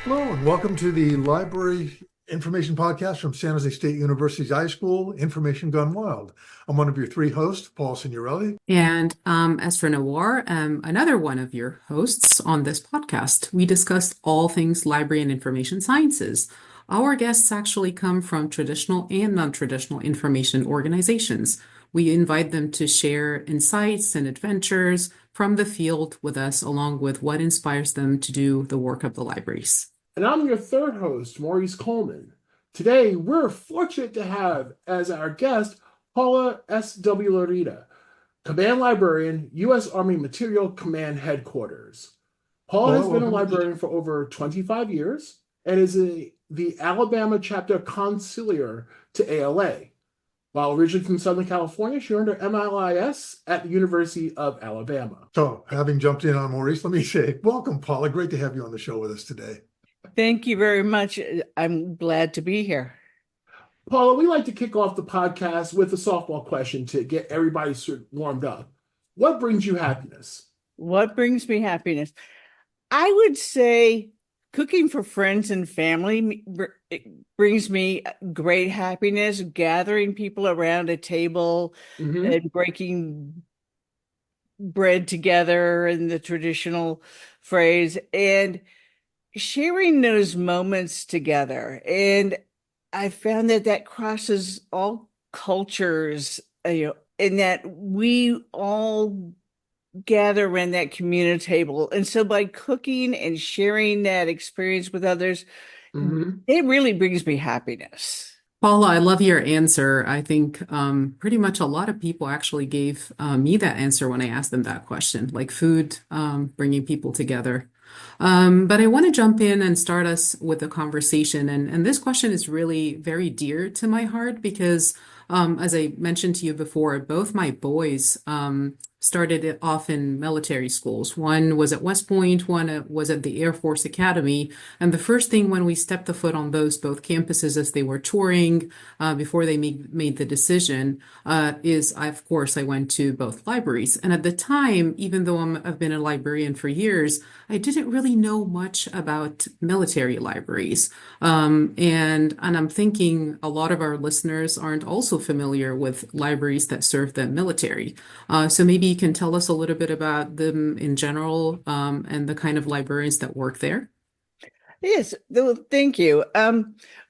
Hello, and welcome to the Library Information Podcast from San Jose State University's iSchool, Information Gone Wild. I'm one of your three hosts, Paul Signorelli. And as for Nawar, another one of your hosts on this podcast, we discuss all things library and information sciences. Our guests actually come from traditional and non-traditional information organizations. We invite them to share insights and adventures from the field with us, along with what inspires them to do the work of the libraries. And I'm your third host, Maurice Coleman. Today, we're fortunate to have as our guest Paula S.W. Laurita, Command Librarian, U.S. Army Materiel Command Headquarters. Paula has been a librarian for over 25 years and is the Alabama chapter conciliar to ALA. While originally from Southern California, she earned her MLIS at the University of Alabama. So, having jumped in on Maurice, let me say, welcome, Paula. Great to have you on the show with us today. Thank you very much. I'm glad to be here. Paula, we like to kick off the podcast with a softball question to get everybody sort of warmed up. What brings you happiness? What brings me happiness? I would say cooking for friends and family brings me great happiness. Gathering people around a table and breaking bread together in the traditional phrase, and sharing those moments together. And I found that crosses all cultures, in that we all gather around that community table. And so by cooking and sharing that experience with others, it really brings me happiness. Paula, I love your answer. I think pretty much a lot of people actually gave me that answer when I asked them that question, like food bringing people together. But I want to jump in and start us with a conversation. And this question is really very dear to my heart because, as I mentioned to you before, both my boys started off in military schools. One was at West Point, one was at the Air Force Academy. And the first thing when we stepped the foot on both campuses as they were touring, before they made the decision, is of course, I went to both libraries. And at the time, even though I've been a librarian for years, I didn't really know much about military libraries. And I'm thinking a lot of our listeners aren't also familiar with libraries that serve the military. So maybe you can tell us a little bit about them in general, and the kind of librarians that work there. Yes, thank you.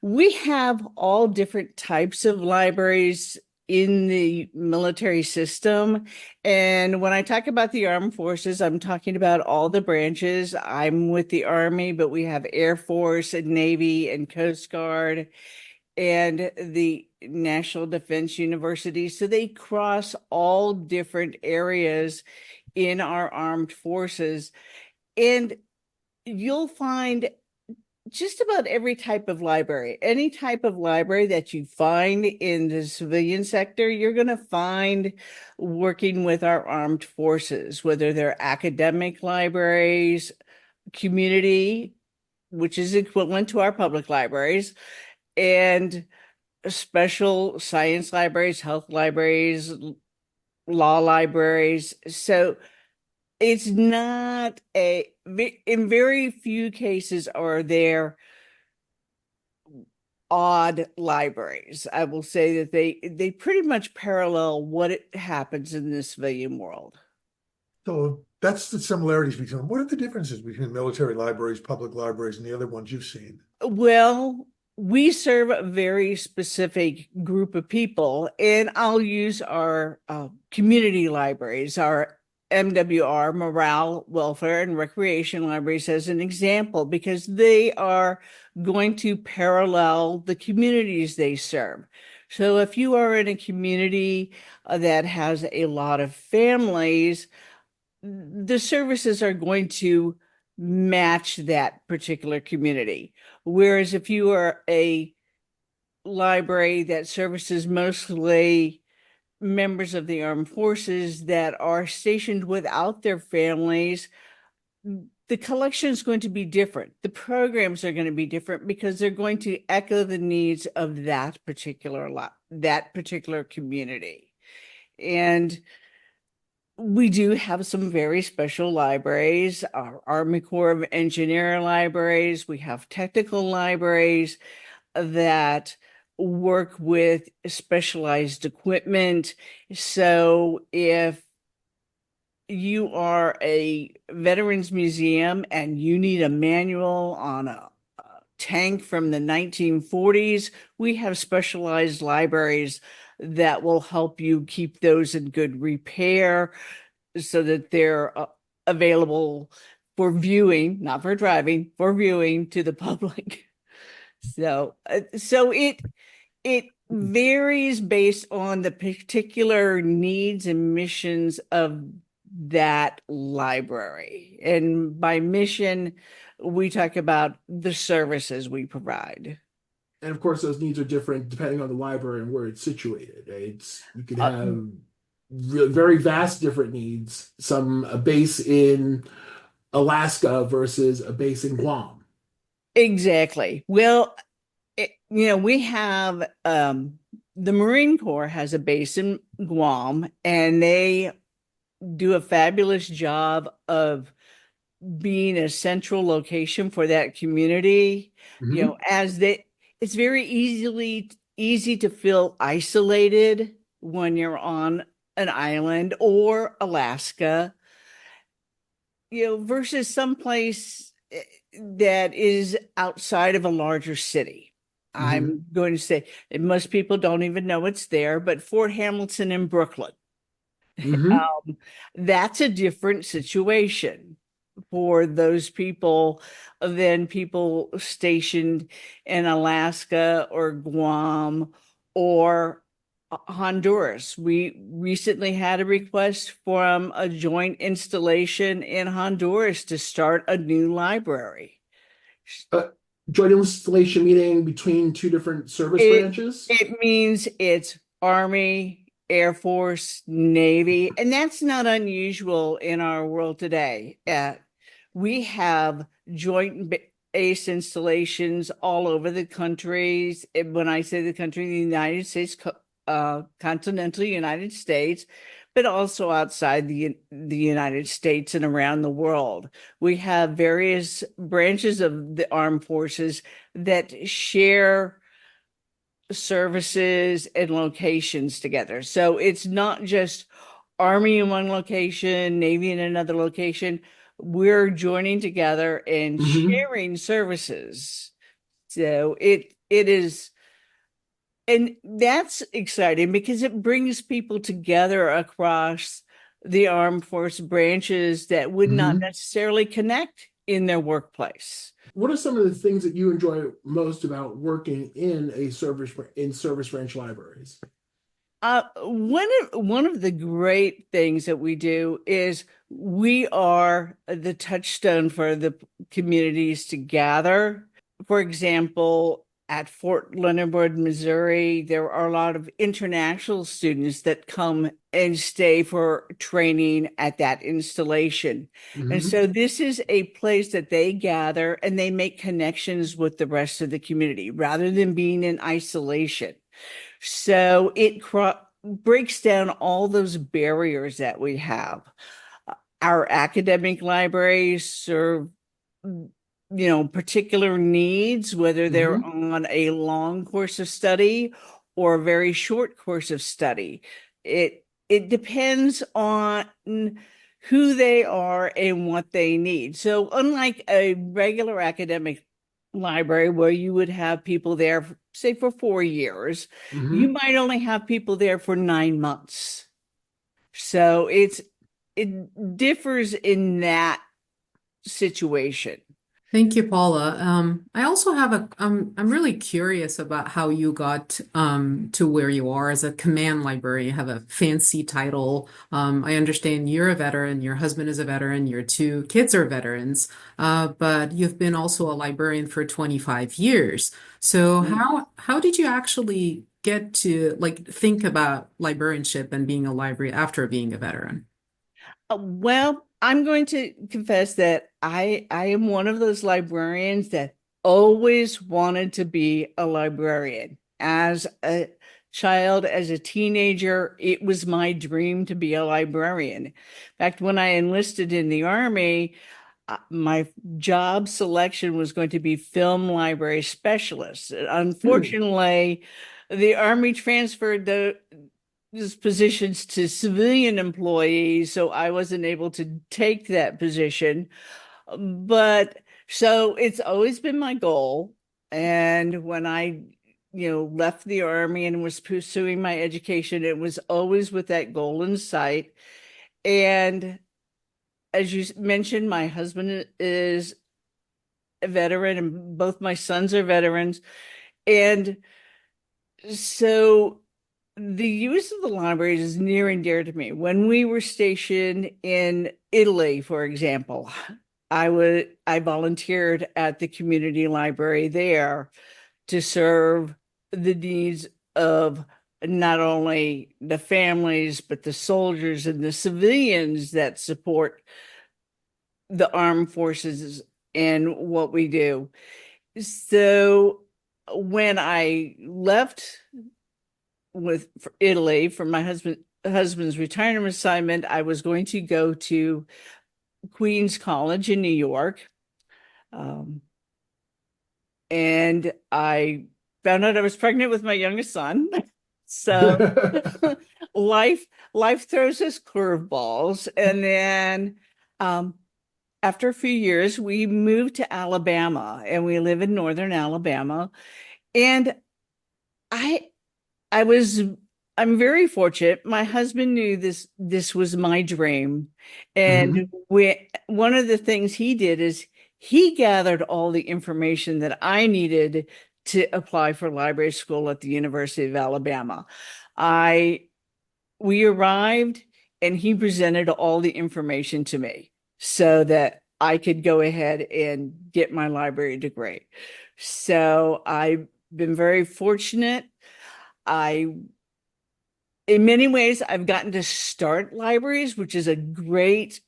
We have all different types of libraries in the military system. And when I talk about the armed forces, I'm talking about all the branches. I'm with the Army, but we have Air Force and Navy and Coast Guard and the National Defense University. So they cross all different areas in our armed forces. And you'll find just about every type of library, any type of library that you find in the civilian sector, you're going to find working with our armed forces, whether they're academic libraries, community, which is equivalent to our public libraries, and special science libraries, health libraries, law libraries. So it's not in very few cases are there odd libraries. I will say that they pretty much parallel what happens in the civilian world. So that's the similarities between them. What are the differences between military libraries, public libraries, and the other ones you've seen? Well, we serve a very specific group of people, and I'll use our community libraries, our MWR, Morale, Welfare, and Recreation Libraries as an example, because they are going to parallel the communities they serve. So if you are in a community that has a lot of families, the services are going to match that particular community. Whereas if you are a library that services mostly members of the armed forces that are stationed without their families, the collection is going to be different. The programs are going to be different because they're going to echo the needs of that particular community. And We do have some very special libraries, our Army Corps of Engineer libraries. We have technical libraries that work with specialized equipment. So if you are a veterans museum and you need a manual on a tank from the 1940s, we have specialized libraries that will help you keep those in good repair so that they're available for viewing, not for driving, for viewing to the public. So it varies based on the particular needs and missions of that library. And by mission, we talk about the services we provide. And of course, those needs are different depending on the library and where it's situated. You could have very vast different needs. Some a base in Alaska versus a base in Guam. Exactly. Well, we have the Marine Corps has a base in Guam, and they do a fabulous job of being a central location for that community. Mhm. As it's very easy to feel isolated when you're on an island or Alaska, versus someplace that is outside of a larger city. I'm going to say that most people don't even know it's there, but Fort Hamilton in Brooklyn, Mhm. that's a different situation for those people than people stationed in Alaska or Guam or Honduras. We recently had a request from a joint installation in Honduras to start a new library. Uh, Joint installation meeting between two different service It, branches. it means it's Army, Air Force, Navy, and that's not unusual in our world today. We have joint base installations all over the countries. When I say the country, the United States, continental United States, but also outside the United States and around the world. We have various branches of the armed forces that share services and locations together. So it's not just Army in one location, Navy in another location. We're joining together and Mhm. sharing services. So it is, and that's exciting because it brings people together across the armed force branches that would not Mhm. necessarily connect in their workplace. What are some of the things that you enjoy most about working in service branch libraries? One of the great things that we do is we are the touchstone for the communities to gather. For example, at Fort Leonard Wood, Missouri, there are a lot of international students that come and stay for training at that installation. And Mhm. so this is a place that they gather and they make connections with the rest of the community rather than being in isolation. So it breaks down all those barriers that we have. Our academic libraries serve, particular needs, whether they're Mhm. on a long course of study or a very short course of study. It depends on who they are and what they need. So unlike a regular academic library where you would have people there, say for 4 years, you Mhm. might only have people there for 9 months. So it differs in that situation. Thank you, Paula. I also have I'm really curious about how you got to where you are as a command librarian. You have a fancy title. I understand you're a veteran, your husband is a veteran, your two kids are veterans, but you've been also a librarian for 25 years. So how did you actually get to think about librarianship and being a library after being a veteran? Well, I'm going to confess that I am one of those librarians that always wanted to be a librarian. As a child, as a teenager, it was my dream to be a librarian. In fact, when I enlisted in the Army, my job selection was going to be film library specialist. Unfortunately, the Army transferred those positions to civilian employees, so I wasn't able to take that position. But so it's always been my goal. And when I, left the Army and was pursuing my education, it was always with that goal in sight. And as you mentioned, my husband is a veteran and both my sons are veterans. And so the use of the libraries is near and dear to me. When we were stationed in Italy, for example, I volunteered at the community library there to serve the needs of not only the families, but the soldiers and the civilians that support the armed forces and what we do. So when I left for Italy for my husband's retirement assignment, I was going to go to Queens College in New York. And I found out I was pregnant with my youngest son. So life throws us curveballs. And then after a few years, we moved to Alabama, and we live in northern Alabama. And I'm very fortunate. My husband knew this was my dream. And one of the things he did is he gathered all the information that I needed to apply for library school at the University of Alabama. We arrived and he presented all the information to me so that I could go ahead and get my library degree. So I've been very fortunate. In many ways, I've gotten to start libraries, which is a great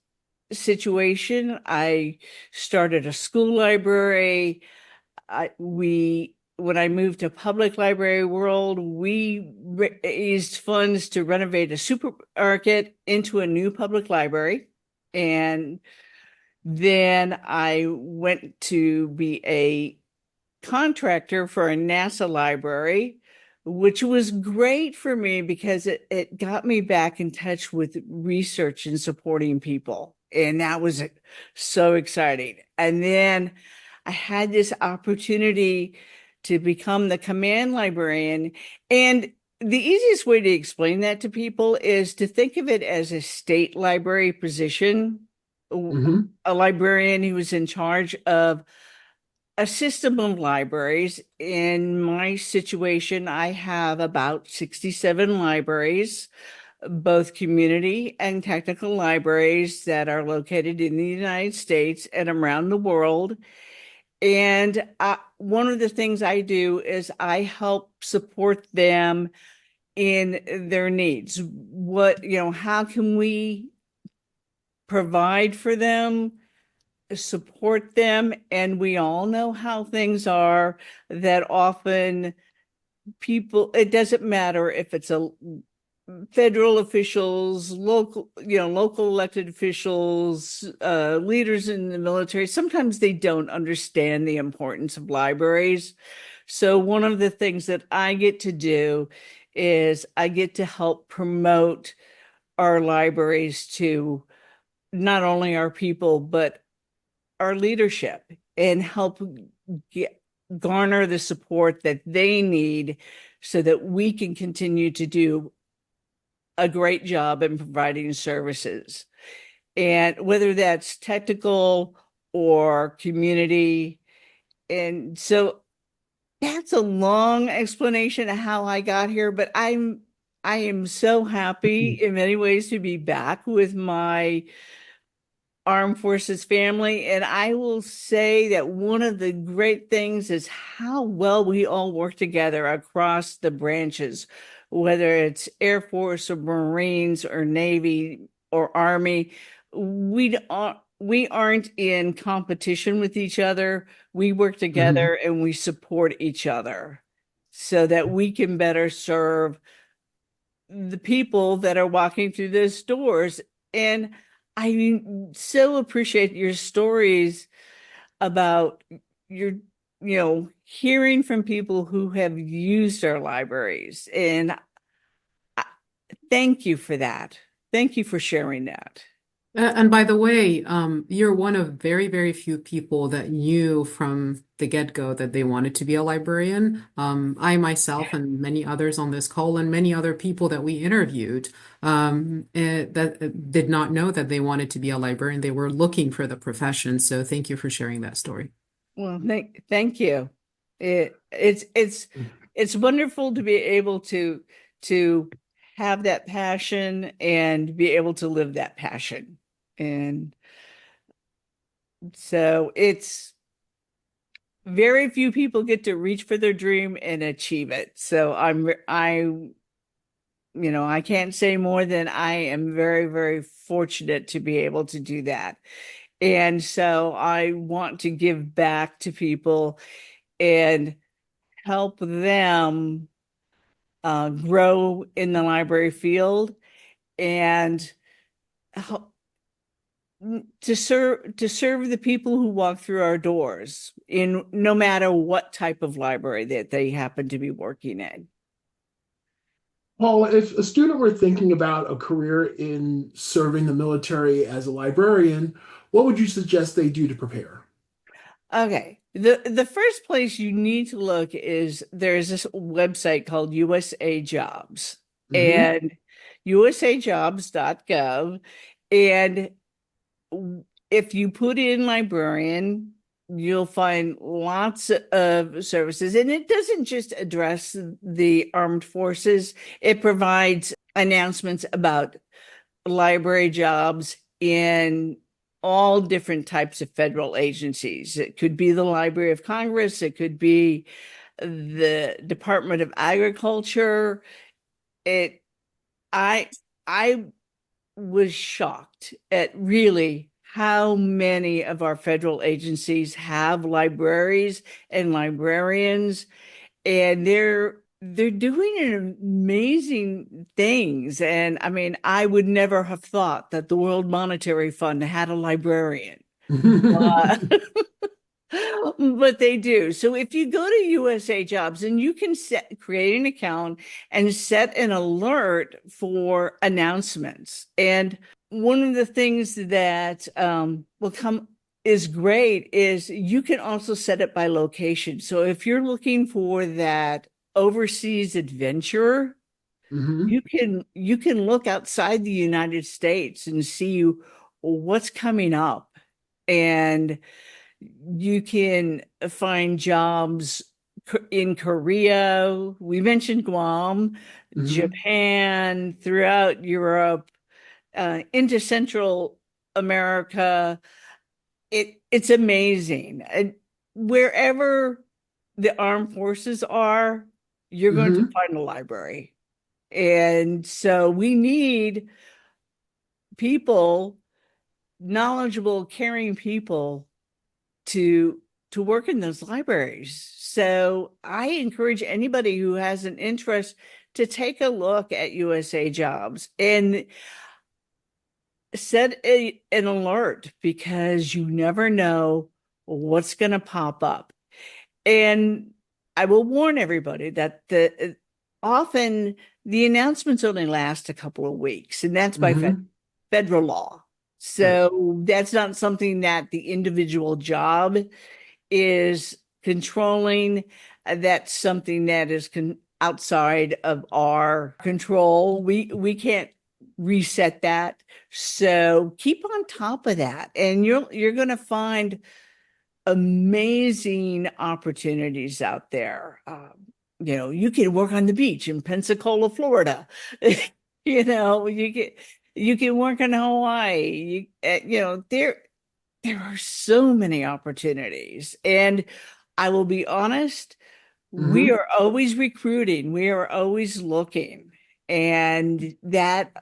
situation. I started a school library. When I moved to public library world, we raised funds to renovate a supermarket into a new public library. And then I went to be a contractor for a NASA library, which was great for me because it got me back in touch with research and supporting people. And that was so exciting. And then I had this opportunity to become the command librarian. And the easiest way to explain that to people is to think of it as a state library position, a librarian who was in charge of a system of libraries. In my situation, I have about 67 libraries, both community and technical libraries that are located in the United States and around the world. And one of the things I do is I help support them in their needs. How can we provide for them, support them? And we all know how things are, that often people, it doesn't matter if it's a federal officials, local elected officials, leaders in the military. Sometimes they don't understand the importance of libraries. So one of the things that I get to do is I get to help promote our libraries to not only our people, but our leadership, and help garner the support that they need so that we can continue to do a great job in providing services. And whether that's technical or community. And so that's a long explanation of how I got here, but I am so happy in many ways to be back with my Armed Forces family. And I will say that one of the great things is how well we all work together across the branches, whether it's Air Force or Marines or Navy or Army. We aren't in competition with each other. We work together and we support each other. so that we can better serve the people that are walking through those doors. And I so appreciate your stories about your, hearing from people who have used our libraries. And thank you for that. Thank you for sharing that. And by the way, you're one of very, very few people that knew from the get-go that they wanted to be a librarian. I myself and many others on this call and many other people that we interviewed that did not know that they wanted to be a librarian. They were looking for the profession. So thank you for sharing that story. Well, thank you. It's wonderful to be able to have that passion and be able to live that passion. And so it's very few people get to reach for their dream and achieve it. So I can't say more than I am very, very fortunate to be able to do that. And so I want to give back to people and help them grow in the library field and help to serve the people who walk through our doors in no matter what type of library that they happen to be working in. Paul, if a student were thinking about a career in serving the military as a librarian, what would you suggest they do to prepare? Okay. The first place you need to look is there's this website called USA Jobs and usajobs.gov. And if you put in librarian, you'll find lots of services. And it doesn't just address the armed forces, it provides announcements about library jobs in all different types of federal agencies. It could be the Library of Congress, it could be the Department of Agriculture. I was shocked at really how many of our federal agencies have libraries and librarians, and they're doing amazing things. And I mean, I would never have thought that the World Monetary Fund had a librarian. But they do. So if you go to USA Jobs, and you can create an account and set an alert for announcements. And one of the things that will come is great is you can also set it by location. So if you're looking for that overseas adventure, you can look outside the United States and see what's coming up. And you can find jobs in Korea. We mentioned Guam, Japan, throughout Europe, into Central America. It's amazing. And wherever the armed forces are, you're going to find a library. And so we need people, knowledgeable, caring people to work in those libraries. So I encourage anybody who has an interest to take a look at USA Jobs and set an alert, because you never know what's going to pop up. And I will warn everybody that often the announcements only last a couple of weeks, and that's by federal law. So that's not something that the individual job is controlling. That's something that is outside of our control. We can't reset that. So keep on top of that, and you're going to find amazing opportunities out there. You can work on the beach in Pensacola, Florida. You can work in Hawaii. There are so many opportunities. And I will be honest, we are always recruiting. We are always looking. And that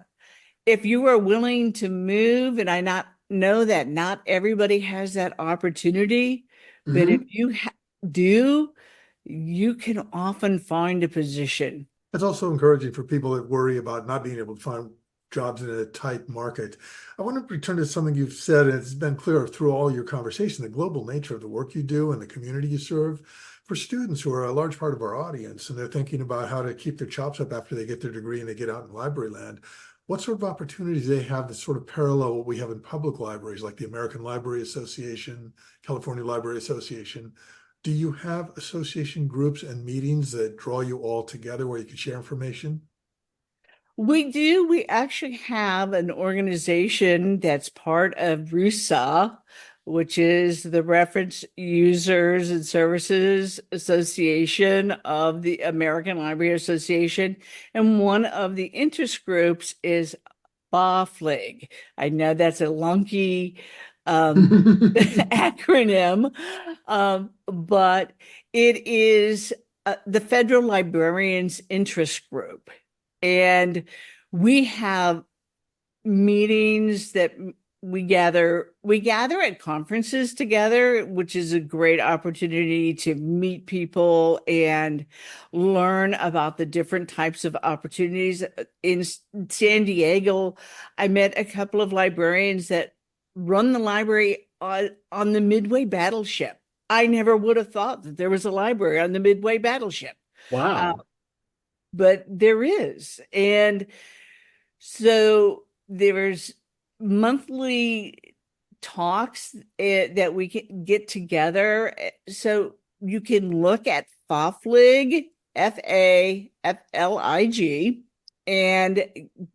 if you are willing to move, and I know that not everybody has that opportunity, but if you do, you can often find a position. It's also encouraging for people that worry about not being able to find jobs in a tight market. I want to return to something you've said, and it's been clear through all your conversation, the global nature of the work you do and the community you serve. For students who are a large part of our audience, and they're thinking about how to keep their chops up after they get their degree and they get out in library land, what sort of opportunities they have that sort of parallel what we have in public libraries, like the American Library Association, California Library Association? Do you have association groups and meetings that draw you all together where you can share information? We do. We actually have an organization that's part of RUSA, which is the Reference Users and Services Association of the American Library Association. And one of the interest groups is BAFLIG. I know that's a lunky acronym, but it is the Federal Librarians Interest Group. And we have meetings that we gather at conferences together, which is a great opportunity to meet people and learn about the different types of opportunities. In San Diego, I met a couple of librarians that run the library on the Midway battleship. I never would have thought that there was a library on the Midway battleship. Wow. But there is. And so there's monthly talks that we can get together. So you can look at FAFLIG, FAFLIG, and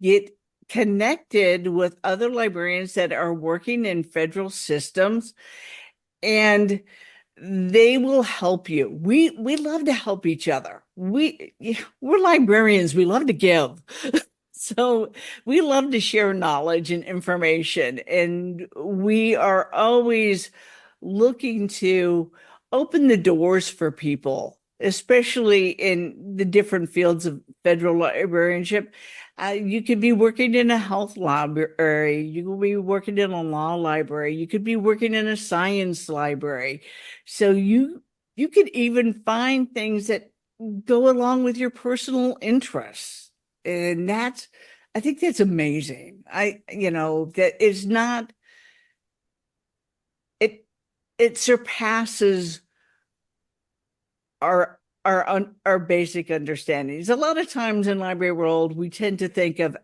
get connected with other librarians that are working in federal systems, and they will help you. We love to help each other. We're librarians. We love to give. So we love to share knowledge and information, and we are always looking to open the doors for people, especially in the different fields of federal librarianship. You could be working in a health library. You could be working in a law library. You could be working in a science library. So you could even find things that go along with your personal interests. And I think that's amazing. That is not, it surpasses our basic understandings. A lot of times in library world, we tend to think of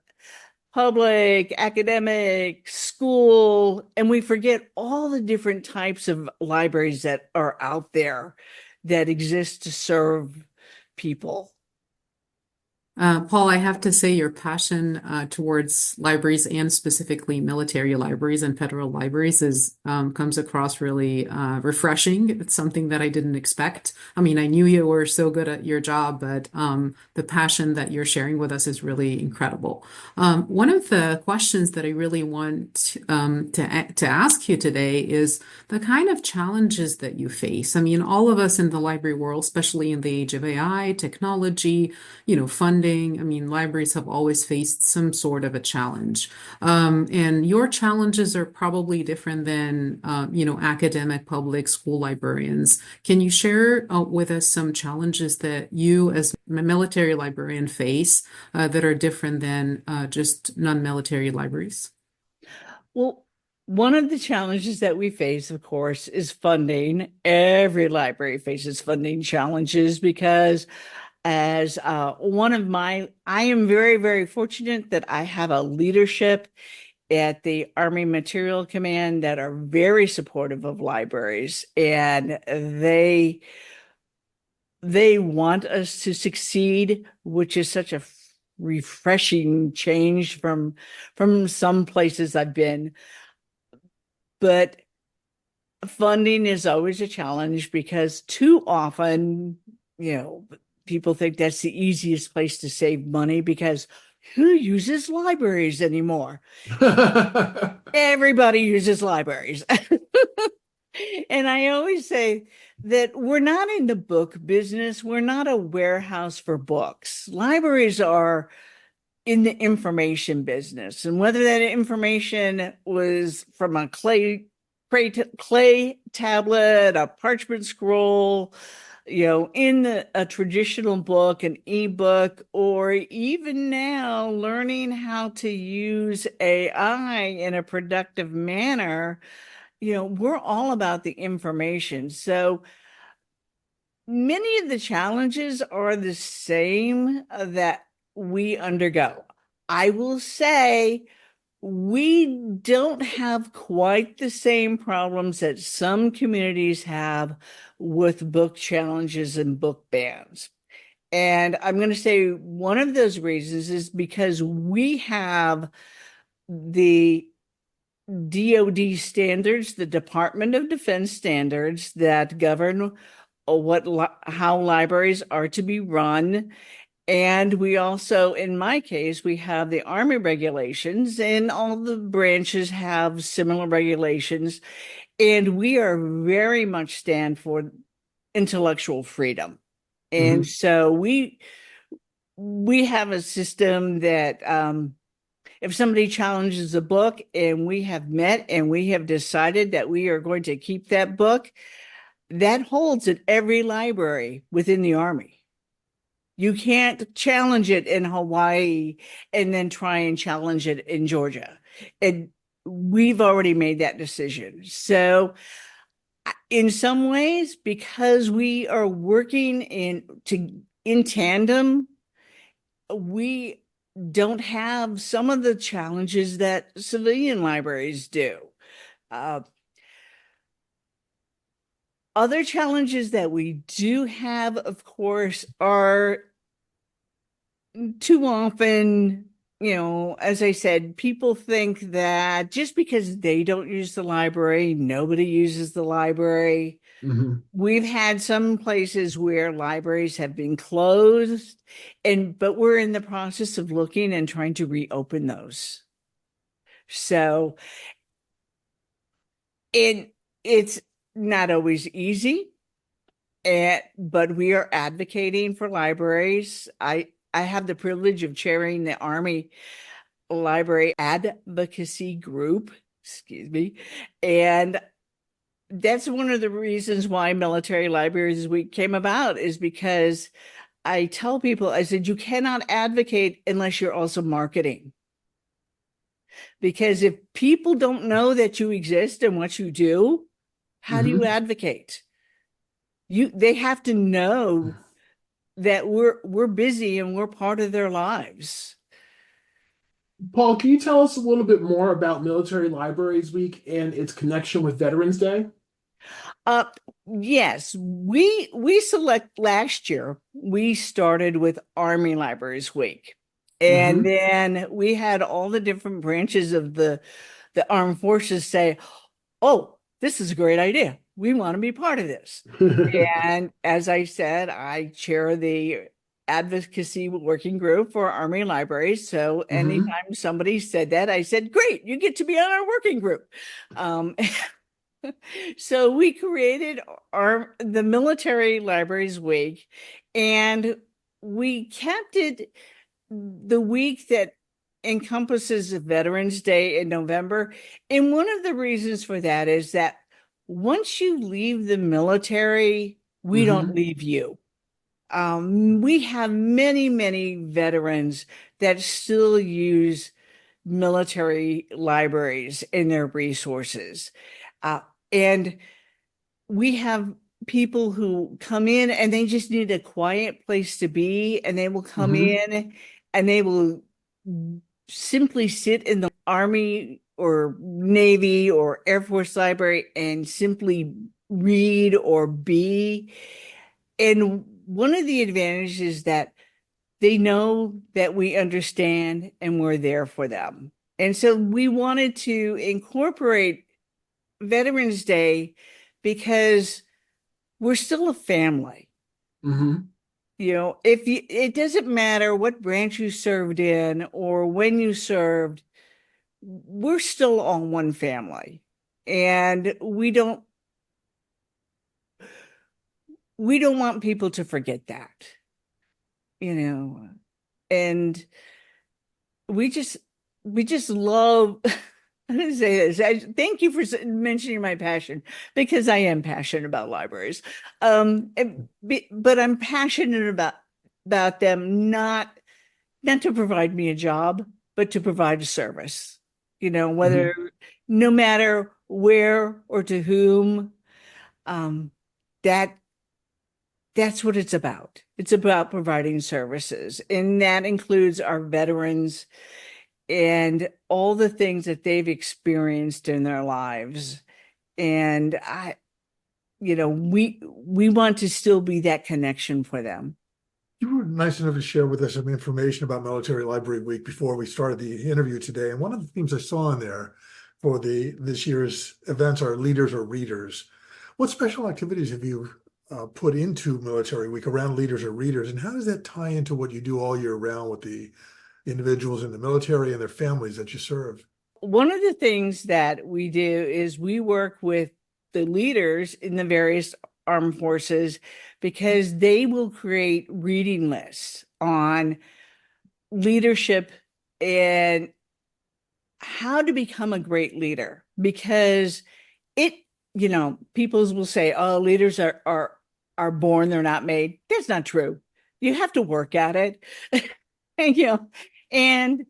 public, academic, school, and we forget all the different types of libraries that are out there that exist to serve people. Paul, I have to say your passion towards libraries and specifically military libraries and federal libraries comes across really refreshing. It's something that I didn't expect. I mean, I knew you were so good at your job, but the passion that you're sharing with us is really incredible. One of the questions that I really want to ask you today is the kind of challenges that you face. I mean, all of us in the library world, especially in the age of AI, technology, funding. I mean, libraries have always faced some sort of a challenge. And your challenges are probably different than, academic public school librarians. Can you share with us some challenges that you as a military librarian face that are different than just non-military libraries? Well, one of the challenges that we face, of course, is funding. Every library faces funding challenges because I am very, very fortunate that I have a leadership at the Army Materiel Command that are very supportive of libraries, and they want us to succeed, which is such a refreshing change from some places I've been. But funding is always a challenge because too often, people think that's the easiest place to save money because who uses libraries anymore? Everybody uses libraries. And I always say that we're not in the book business. We're not a warehouse for books. Libraries are in the information business. And whether that information was from a clay tablet, a parchment scroll, in a traditional book, an ebook, or even now learning how to use AI in a productive manner, we're all about the information. So many of the challenges are the same that we undergo. I will say we don't have quite the same problems that some communities have with book challenges and book bans. And I'm going to say one of those reasons is because we have the DoD standards, the Department of Defense standards that govern how libraries are to be run. And we also, in my case, we have the Army regulations, and all the branches have similar regulations. And we are very much stand for intellectual freedom. And so we have a system that if somebody challenges a book and we have met and we have decided that we are going to keep that book, that holds at every library within the Army. You can't challenge it in Hawaii and then try and challenge it in Georgia. And we've already made that decision. So in some ways, because we are working in tandem, we don't have some of the challenges that civilian libraries do. Other challenges that we do have, of course, are too often, as I said, people think that just because they don't use the library, nobody uses the library. We've had some places where libraries have been closed, but we're in the process of looking and trying to reopen those. So, it's not always easy, but we are advocating for libraries. I have the privilege of chairing the Army Library Advocacy Group, excuse me, and that's one of the reasons why Military Libraries Week came about, is because I tell people, I said, you cannot advocate unless you're also marketing. Because if people don't know that you exist and what you do, how do you advocate? They have to know that we're busy and we're part of their lives. Paul, can you tell us a little bit more about Military Libraries Week and its connection with Veterans Day? Yes, we select last year. We started with Army Libraries Week, and then we had all the different branches of the armed forces say, "Oh, this is a great idea. We want to be part of this." And as I said, I chair the advocacy working group for Army libraries. So anytime somebody said that, I said, "Great, you get to be on our working group." So we created the Military Libraries Week, and we kept it the week that encompasses Veterans Day in November. And one of the reasons for that is that once you leave the military, we don't leave you. We have many, many veterans that still use military libraries in their resources. And we have people who come in and they just need a quiet place to be, and they will come in and they will simply sit in the Army or Navy or Air Force library and simply read or be. And one of the advantages is that they know that we understand and we're there for them. And so we wanted to incorporate Veterans Day because we're still a family. It doesn't matter what branch you served in or when you served, we're still all one family. And we don't want people to forget that, and we just love I'm going to say this. Thank you for mentioning my passion, because I am passionate about libraries. But I'm passionate about them not to provide me a job, but to provide a service. Whether no matter where or to whom, um, that that's what it's about. It's about providing services, and that includes our veterans and all the things that they've experienced in their lives. And we want to still be that connection for them. You were nice enough to share with us some information about Military Library Week before we started the interview today. And one of the themes I saw in there for this year's events are leaders or readers. What special activities have you put into Military Week around leaders or readers? And how does that tie into what you do all year round with the individuals in the military and their families that you serve? One of the things that we do is we work with the leaders in the various armed forces, because they will create reading lists on leadership and how to become a great leader. Because people will say, oh, leaders are born, they're not made. That's not true. You have to work at it. And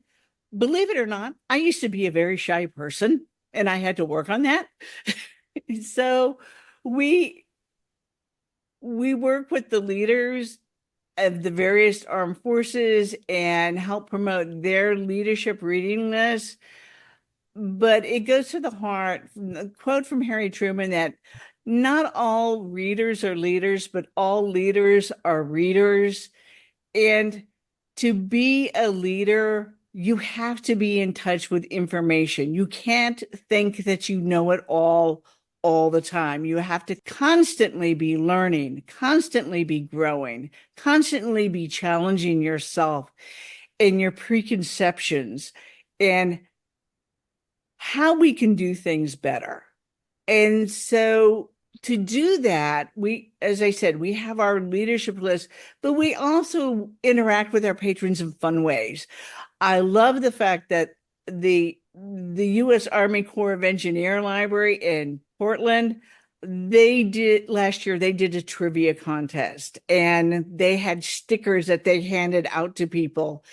believe it or not, I used to be a very shy person, and I had to work on that. So we work with the leaders of the various armed forces and help promote their leadership reading lists. But it goes to the heart, the quote from Harry Truman, that not all readers are leaders, but all leaders are readers. And to be a leader, you have to be in touch with information. You can't think that you know it all the time. You have to constantly be learning, constantly be growing, constantly be challenging yourself and your preconceptions and how we can do things better. And so to do that, as I said, we have our leadership list, but we also interact with our patrons in fun ways. I love the fact that the U.S. Army Corps of Engineer Library in Portland, last year they did a trivia contest, and they had stickers that they handed out to people.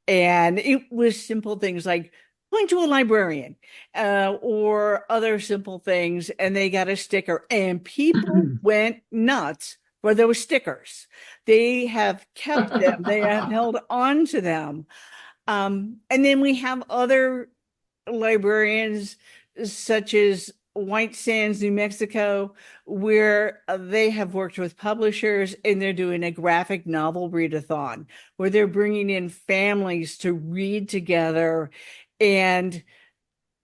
And it was simple things like point to a librarian or other simple things, and they got a sticker, and people went nuts for those stickers. They have kept them. They have held on to them. And then we have other librarians, such as White Sands, New Mexico, where they have worked with publishers, and they're doing a graphic novel readathon where they're bringing in families to read together and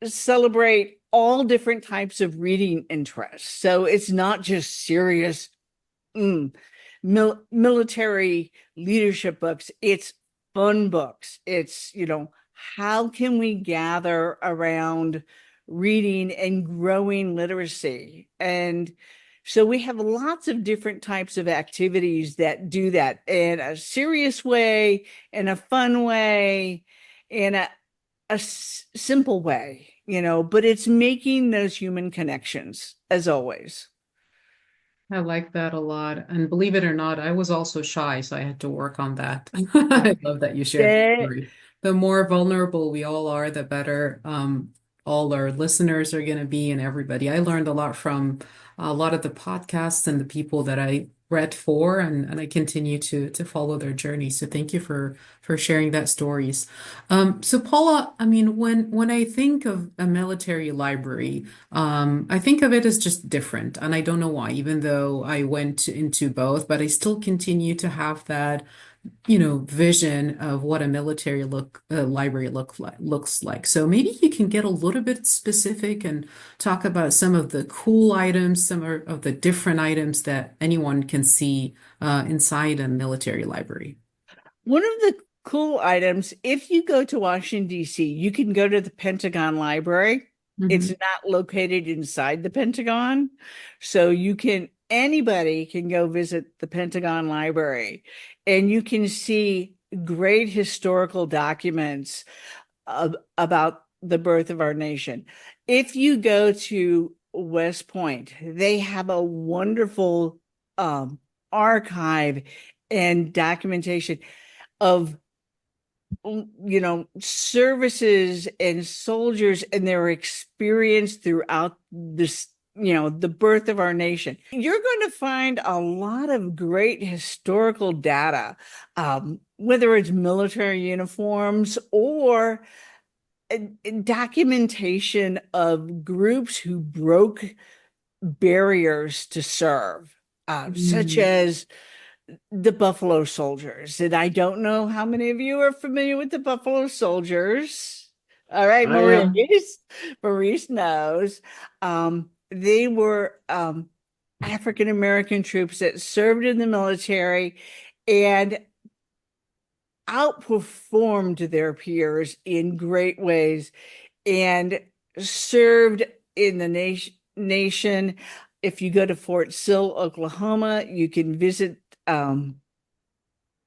celebrate all different types of reading interests. So it's not just serious military leadership books. It's fun books. It's, how can we gather around reading and growing literacy? And so we have lots of different types of activities that do that in a serious way, in a fun way, in a simple way, but it's making those human connections, as always. I like that a lot. And believe it or not, I was also shy, so I had to work on that. I love that you shared that story. The more vulnerable we all are, the better all our listeners are going to be, and everybody. I learned a lot from a lot of the podcasts and the people that I read for, and I continue to follow their journey. So thank you for sharing that stories. So Paula, I mean, when I think of a military library, I think of it as just different, and I don't know why, even though I went into both, but I still continue to have that vision of what a military library looks like. So maybe you can get a little bit specific and talk about some of the cool items, some of the different items that anyone can see inside a military library. One of the cool items, if you go to Washington, D.C., you can go to the Pentagon Library. It's not located inside the Pentagon. So anybody can go visit the Pentagon Library, and you can see great historical documents about the birth of our nation. If you go to West Point, they have a wonderful archive and documentation of services and soldiers and their experience throughout this, the birth of our nation. You're going to find a lot of great historical data, whether it's military uniforms or documentation of groups who broke barriers to serve, such as the Buffalo Soldiers. And I don't know how many of you are familiar with the Buffalo Soldiers. All right, I am. Maurice knows. They were African American troops that served in the military and outperformed their peers in great ways and served in the nation. If you go to Fort Sill, Oklahoma, you can visit the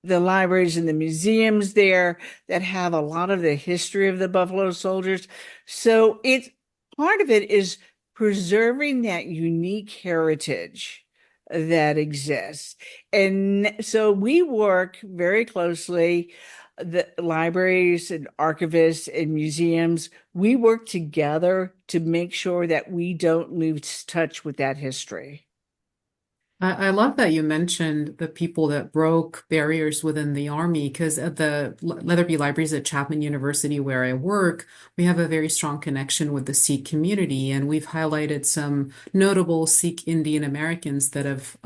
libraries and the museums there that have a lot of the history of the Buffalo Soldiers. So it's part of it is preserving that unique heritage that exists. And so we work very closely, the libraries and archivists and museums, we work together to make sure that we don't lose touch with that history. I love that you mentioned the people that broke barriers within the Army, because at the Leatherby Libraries at Chapman University, where I work, we have a very strong connection with the Sikh community, and we've highlighted some notable Sikh Indian Americans that have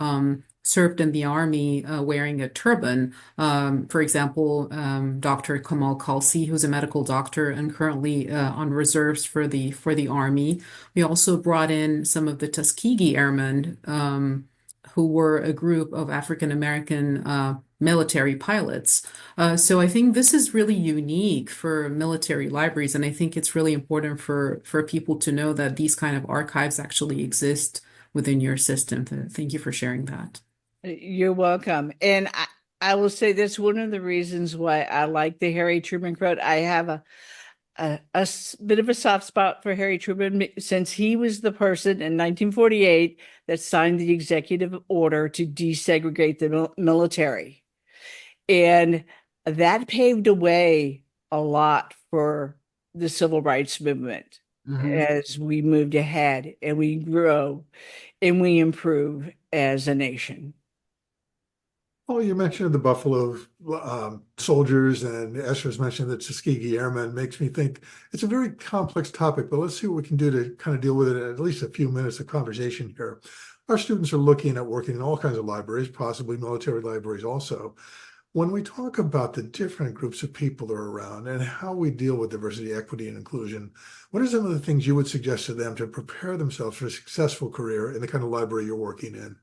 served in the Army wearing a turban. For example, Dr. Kamal Khalsi, who's a medical doctor and currently on reserves for the Army. We also brought in some of the Tuskegee Airmen, who were a group of African American military pilots. So I think this is really unique for military libraries, and I think it's really important for people to know that these kind of archives actually exist within your system. Thank you for sharing that. You're welcome. And I will say that's one of the reasons why I like the Harry Truman quote. I have a bit of a soft spot for Harry Truman, since he was the person in 1948 that signed the executive order to desegregate the military. And that paved a way a lot for the civil rights movement as we moved ahead and we grow and we improve as a nation. Oh, you mentioned the Buffalo soldiers, and Essraa's mentioned the Tuskegee Airmen. Makes me think it's a very complex topic, but let's see what we can do to kind of deal with it in at least a few minutes of conversation here. Our students are looking at working in all kinds of libraries, possibly military libraries also. When we talk about the different groups of people that are around and how we deal with diversity, equity, and inclusion, what are some of the things you would suggest to them to prepare themselves for a successful career in the kind of library you're working in?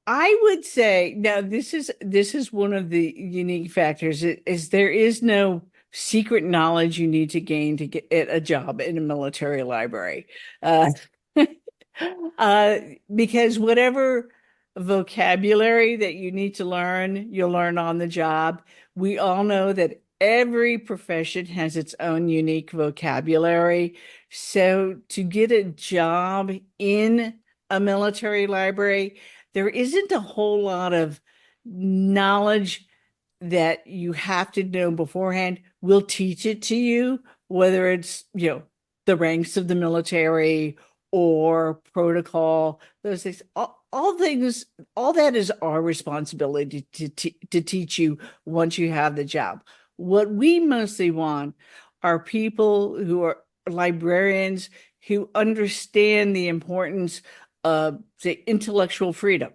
I would say now this is one of the unique factors is there is no secret knowledge you need to gain to get a job in a military library. Because whatever vocabulary that you need to learn, you'll learn on the job. We all know that every profession has its own unique vocabulary. So to get a job in a military library, there isn't a whole lot of knowledge that you have to know beforehand. We'll teach it to you, whether it's, the ranks of the military or protocol, those things, all things, all that is our responsibility to teach you once you have the job. What we mostly want are people who are librarians who understand the importance of, say, intellectual freedom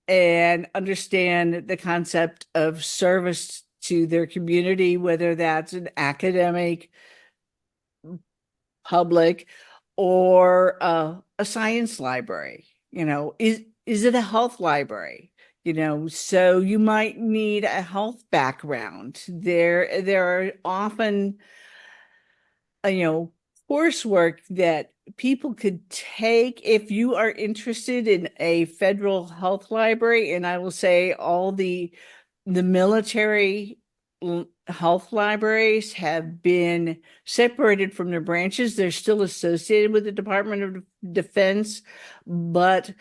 and understand the concept of service to their community, whether that's an academic, public, or a science library. Is it a health library? So you might need a health background. There are often, coursework that people could take if you are interested in a federal health library. And I will say all the military health libraries have been separated from their branches. They're still associated with the Department of Defense, but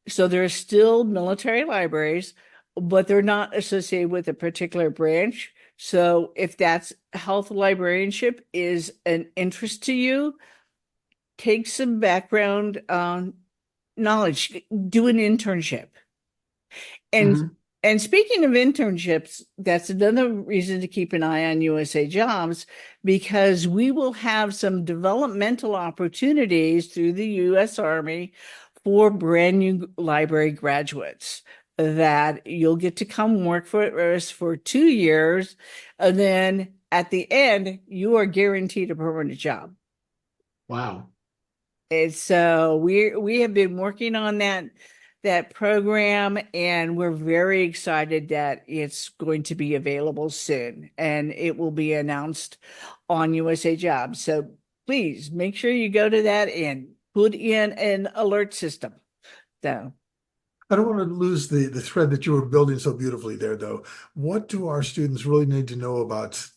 so there are still military libraries, but they're not associated with a particular branch. So if that's health librarianship is an interest to you, take some background knowledge, do an internship. And Mhm. and speaking of internships, that's another reason to keep an eye on USA Jobs, because we will have some developmental opportunities through the US Army for brand new library graduates that you'll get to come work for us for 2 years. And then at the end, you are guaranteed a permanent job. Wow. And so we have been working on that program, and we're very excited that it's going to be available soon, and it will be announced on USA Jobs. So please make sure you go to that and put in an alert system. So I don't want to lose the thread that you were building so beautifully there, though. What do our students really need to know about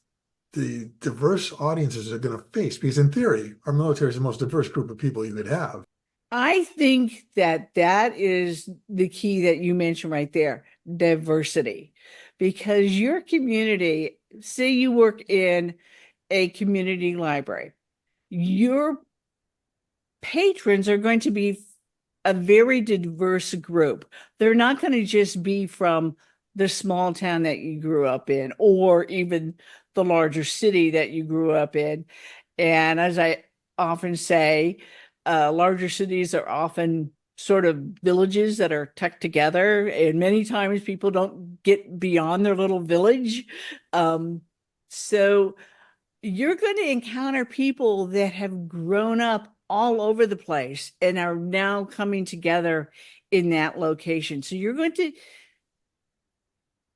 the diverse audiences they're going to face? Because in theory, our military is the most diverse group of people you could have. I think that is the key that you mentioned right there, diversity. Because your community, say you work in a community library, your patrons are going to be a very diverse group. They're not going to just be from the small town that you grew up in, or even the larger city that you grew up in. And as I often say, larger cities are often sort of villages that are tucked together, and many times people don't get beyond their little village. So you're going to encounter people that have grown up all over the place and are now coming together in that location. So you're going to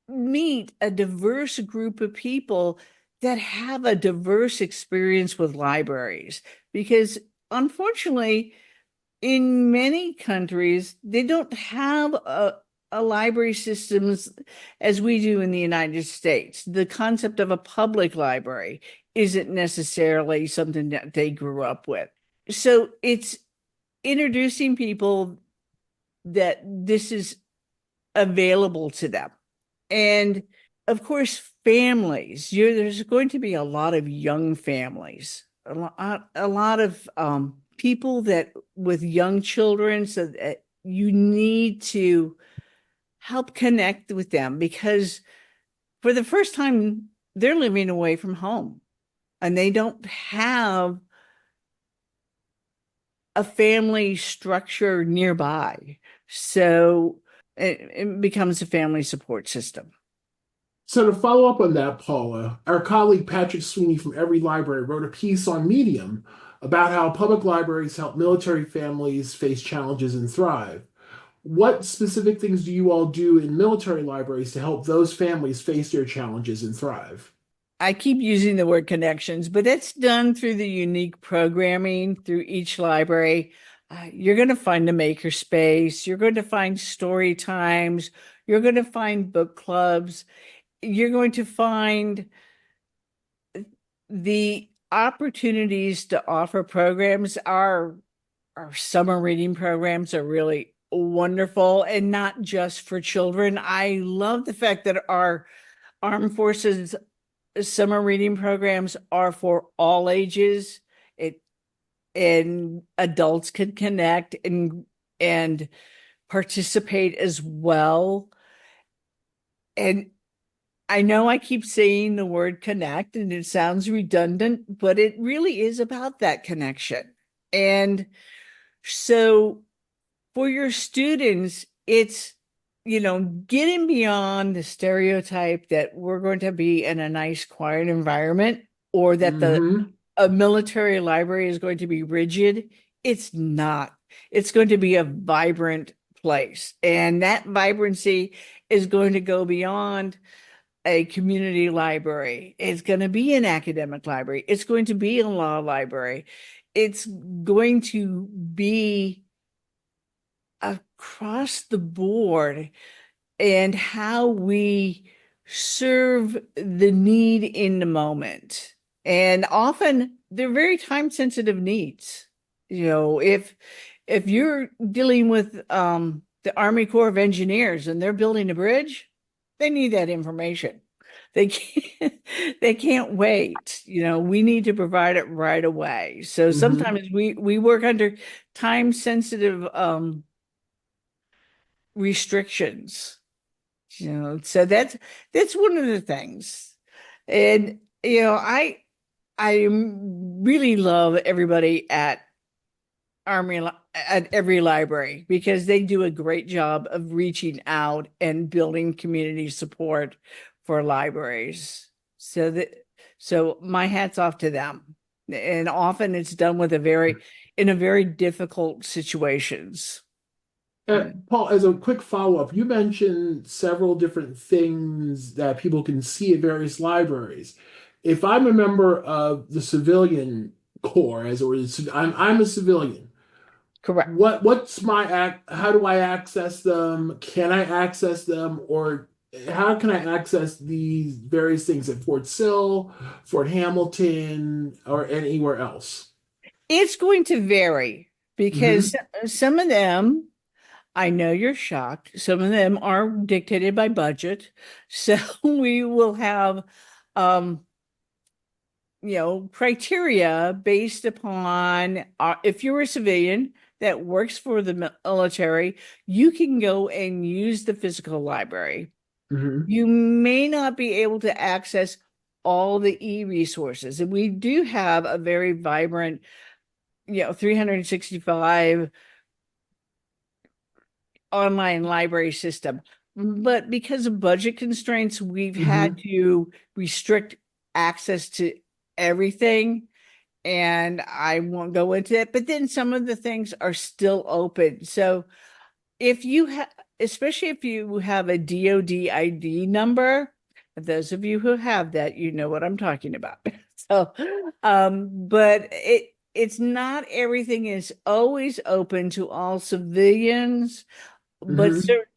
meet a diverse group of people that have a diverse experience with libraries, because unfortunately, in many countries, they don't have a library systems as we do in the United States. The concept of a public library isn't necessarily something that they grew up with. So it's introducing people that this is available to them. And of course, families. There's going to be a lot of young families, a lot of people that with young children, so that you need to help connect with them, because for the first time, they're living away from home and they don't have a family structure nearby. So it becomes a family support system. So to follow up on that, Paula, our colleague Patrick Sweeney from Every Library wrote a piece on Medium about how public libraries help military families face challenges and thrive. What specific things do you all do in military libraries to help those families face their challenges and thrive? I keep using the word connections, but it's done through the unique programming through each library. You're going to find a maker space. You're going to find story times. You're going to find book clubs. You're going to find the opportunities to offer programs. Our summer reading programs are really wonderful, and not just for children. I love the fact that our armed forces summer reading programs are for all ages. And adults can connect and participate as well. And I know I keep saying the word connect and it sounds redundant, but it really is about that connection. And so for your students, it's, getting beyond the stereotype that we're going to be in a nice, quiet environment, or that Hmm. a military library is going to be rigid. It's not. It's going to be a vibrant place. And that vibrancy is going to go beyond a community library. It's going to be an academic library. It's going to be a law library. It's going to be across the board, and how we serve the need in the moment. And often they're very time sensitive needs. If you're dealing with the Army Corps of Engineers and they're building a bridge, they need that information. They can't they can't wait. We need to provide it right away. So sometimes we work under time sensitive restrictions. So that's one of the things. And I really love everybody at every library because they do a great job of reaching out and building community support for libraries. So my hat's off to them. And often it's done with in a very difficult situations. Paul, as a quick follow-up, you mentioned several different things that people can see at various libraries. If I'm a member of the civilian corps, as it were, I'm a civilian. Correct. What's how do I access them? Can I access them? Or how can I access these various things at Fort Sill, Fort Hamilton, or anywhere else? It's going to vary because some of them, I know you're shocked, some of them are dictated by budget. So we will have criteria based upon if you're a civilian that works for the military, you can go and use the physical library. You may not be able to access all the e-resources. And we do have a very vibrant, 365 online library system. But because of budget constraints, we've had to restrict access to everything. And I won't go into it, but then some of the things are still open. So if you have, especially if you have a DoD ID number, those of you who have that, you know what I'm talking about. So, but it's not everything is always open to all civilians, but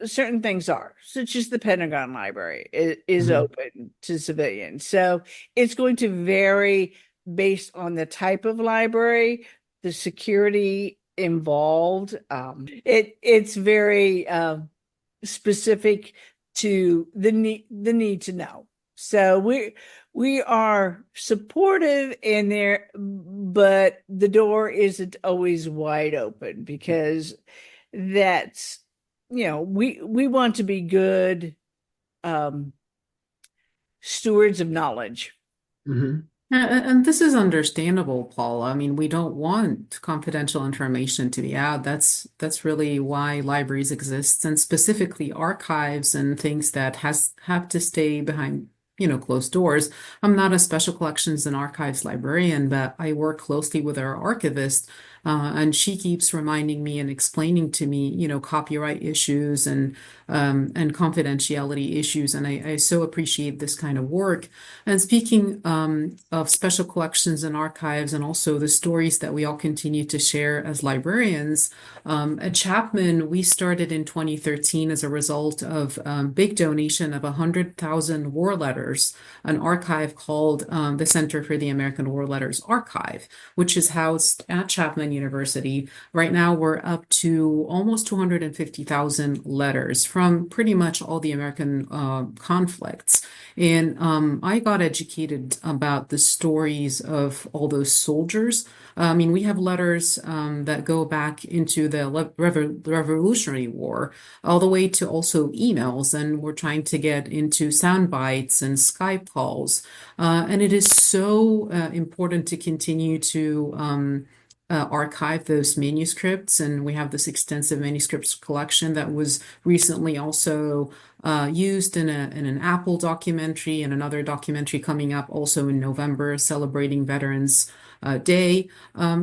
certain things are, such as the Pentagon Library is open to civilians. So it's going to vary based on the type of library, the security involved. It's very specific to the need to know. So we are supportive in there, but the door isn't always wide open because that's we want to be good stewards of knowledge. And this is understandable, Paul. I mean, we don't want confidential information to be out. That's really why libraries exist, and specifically archives and things that have to stay behind, closed doors. I'm not a special collections and archives librarian, but I work closely with our archivist, and she keeps reminding me and explaining to me, copyright issues and confidentiality issues. And I so appreciate this kind of work. And speaking of special collections and archives, and also the stories that we all continue to share as librarians, at Chapman, we started in 2013 as a result of big donation of 100,000 war letters, an archive called the Center for the American War Letters Archive, which is housed at Chapman University. Right now, we're up to almost 250,000 letters from pretty much all the American conflicts. And I got educated about the stories of all those soldiers. I mean, we have letters that go back into the Revolutionary War, all the way to also emails, and we're trying to get into sound bites and Skype calls. And it is so important to continue to archive those manuscripts. And we have this extensive manuscripts collection that was recently also used in an Apple documentary, and another documentary coming up also in November celebrating Veterans Day.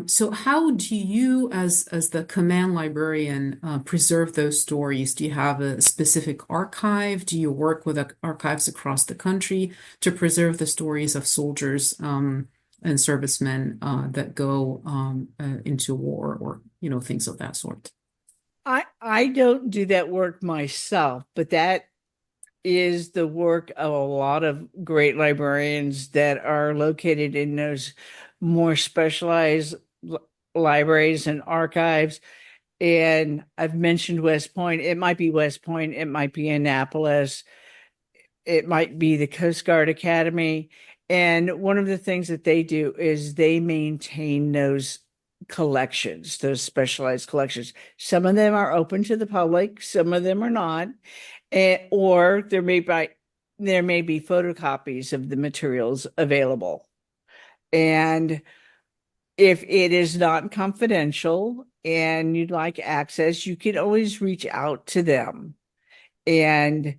So how do you, as the command librarian, preserve those stories? Do you have a specific archive? Do you work with archives across the country to preserve the stories of soldiers and servicemen that go into war, or things of that sort? I don't do that work myself, but that is the work of a lot of great librarians that are located in those more specialized libraries and archives. And I've mentioned West Point. It might be West Point, it might be Annapolis, it might be the Coast Guard Academy. And one of the things that they do is they maintain those collections, those specialized collections. Some of them are open to the public, some of them are not. Or there may be photocopies of the materials available. And if it is not confidential and you'd like access, you can always reach out to them. And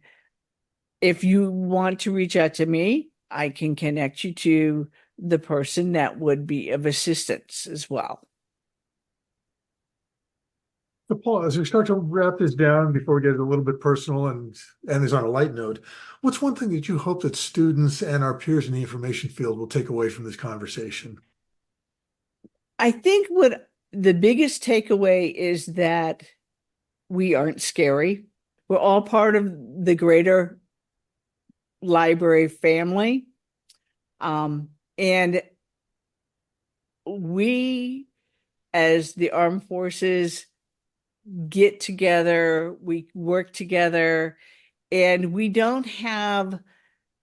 if you want to reach out to me, I can connect you to the person that would be of assistance as well. So Paul, as we start to wrap this down before we get a little bit personal and end this on a light note, what's one thing that you hope that students and our peers in the information field will take away from this conversation? I think what the biggest takeaway is that we aren't scary. We're all part of the greater library family. And we, as the armed forces, get together, we work together, and we don't have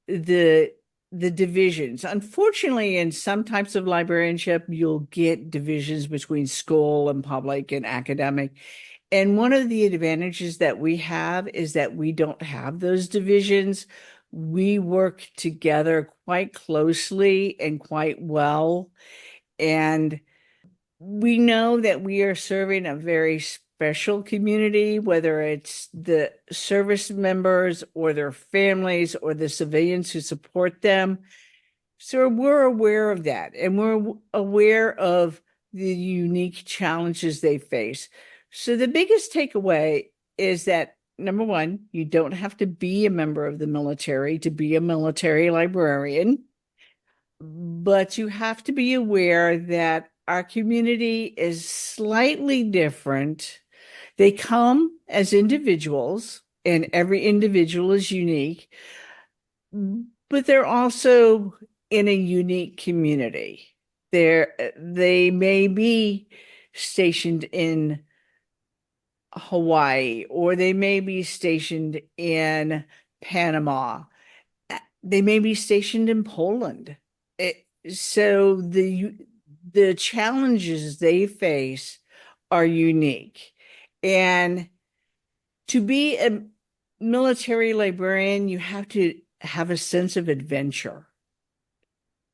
the divisions. Unfortunately, in some types of librarianship, you'll get divisions between school and public and academic. And one of the advantages that we have is that we don't have those divisions. We work together quite closely and quite well. And we know that we are serving a very special community, whether it's the service members or their families or the civilians who support them. So we're aware of that, and we're aware of the unique challenges they face. So the biggest takeaway is that, number one, you don't have to be a member of the military to be a military librarian, but you have to be aware that our community is slightly different. They come as individuals, and every individual is unique, but they're also in a unique community. They may be stationed in Hawaii, or they may be stationed in Panama. They may be stationed in Poland. So the challenges they face are unique. And to be a military librarian, you have to have a sense of adventure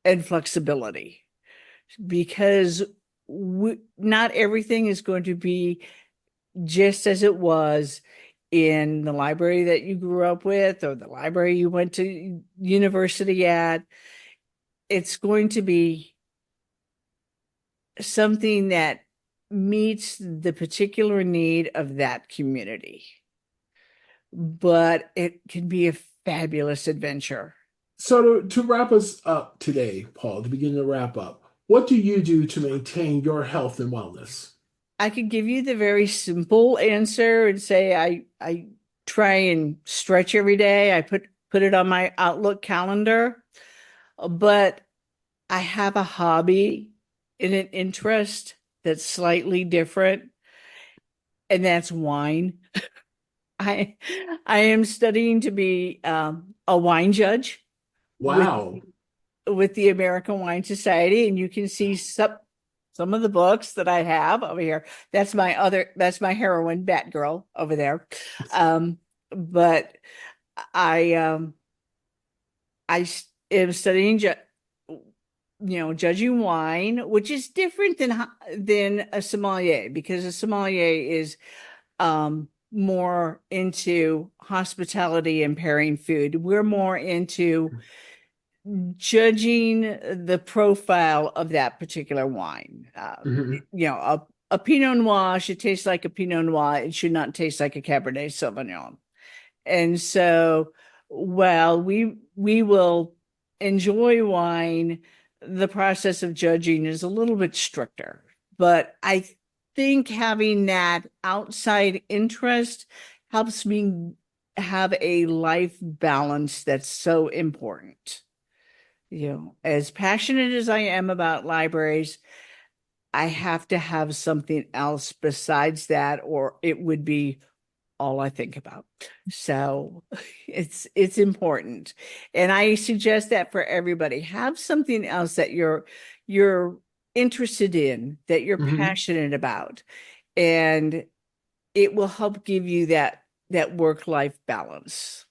and flexibility, because not everything is going to be just as it was in the library that you grew up with or the library you went to university at. It's going to be something that meets the particular need of that community. But it can be a fabulous adventure. So to wrap us up today, Paul, to begin to wrap up, what do you do to maintain your health and wellness? I could give you the very simple answer and say I try and stretch every day. I put it on my Outlook calendar, but I have a hobby and an interest that's slightly different, and that's wine. I am studying to be a wine judge. Wow. With the American Wine Society, and you can see some of the books that I have over here. That's my heroine, Batgirl, over there. But I am studying judging wine, which is different than a sommelier, because a sommelier is more into hospitality and pairing food. We're more into judging the profile of that particular wine. A Pinot Noir should taste like a Pinot Noir. It should not taste like a Cabernet Sauvignon. And so, while we will enjoy wine, the process of judging is a little bit stricter. But I think having that outside interest helps me have a life balance that's so important. As passionate as I am about libraries, I have to have something else besides that, or it would be all I think about. So it's important. And I suggest that for everybody. Have something else that you're interested in, that you're Mhm. passionate about. And it will help give you that work-life balance.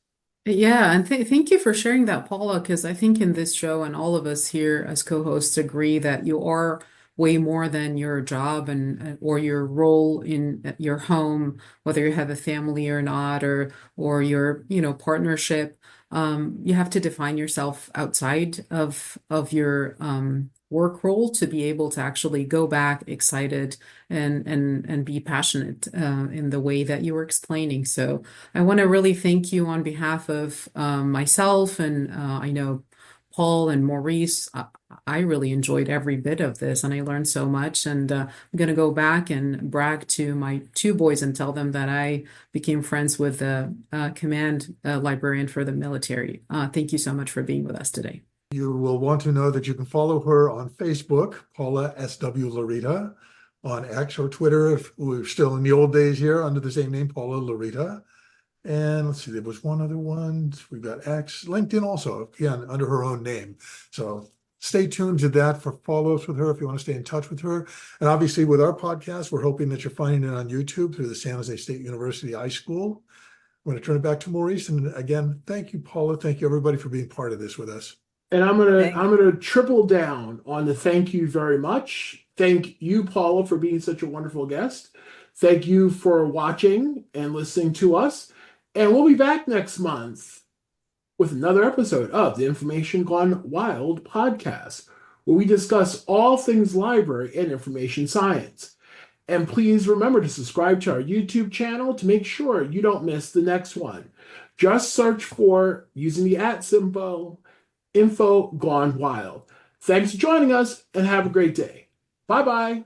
Yeah, and thank you for sharing that, Paula, because I think in this show, and all of us here as co-hosts agree that you are way more than your job and or your role in your home, whether you have a family or not, or your, partnership. You have to define yourself outside of your work role to be able to actually go back excited and be passionate in the way that you were explaining. So I want to really thank you on behalf of myself and I know Paul and Maurice. I really enjoyed every bit of this and I learned so much. And I'm going to go back and brag to my two boys and tell them that I became friends with the command librarian for the military. Thank you so much for being with us today. You will want to know that you can follow her on Facebook, Paula S.W. Laurita, on X or Twitter, if we're still in the old days here, under the same name, Paula Laurita. And let's see, there was one other one. We've got X, LinkedIn also, again, under her own name. So stay tuned to that for follow-ups with her if you want to stay in touch with her. And obviously with our podcast, we're hoping that you're finding it on YouTube through the San Jose State University iSchool. I'm going to turn it back to Maurice. And again, thank you, Paula. Thank you, everybody, for being part of this with us. And I'm Thank gonna triple down on the thank you very much. Thank you, Paula, for being such a wonderful guest. Thank you for watching and listening to us. And we'll be back next month with another episode of the Information Gone Wild podcast, where we discuss all things library and information science. And please remember to subscribe to our YouTube channel to make sure you don't miss the next one. Just search for, using the @ symbol, Info Gone Wild. Thanks for joining us and have a great day. Bye-bye.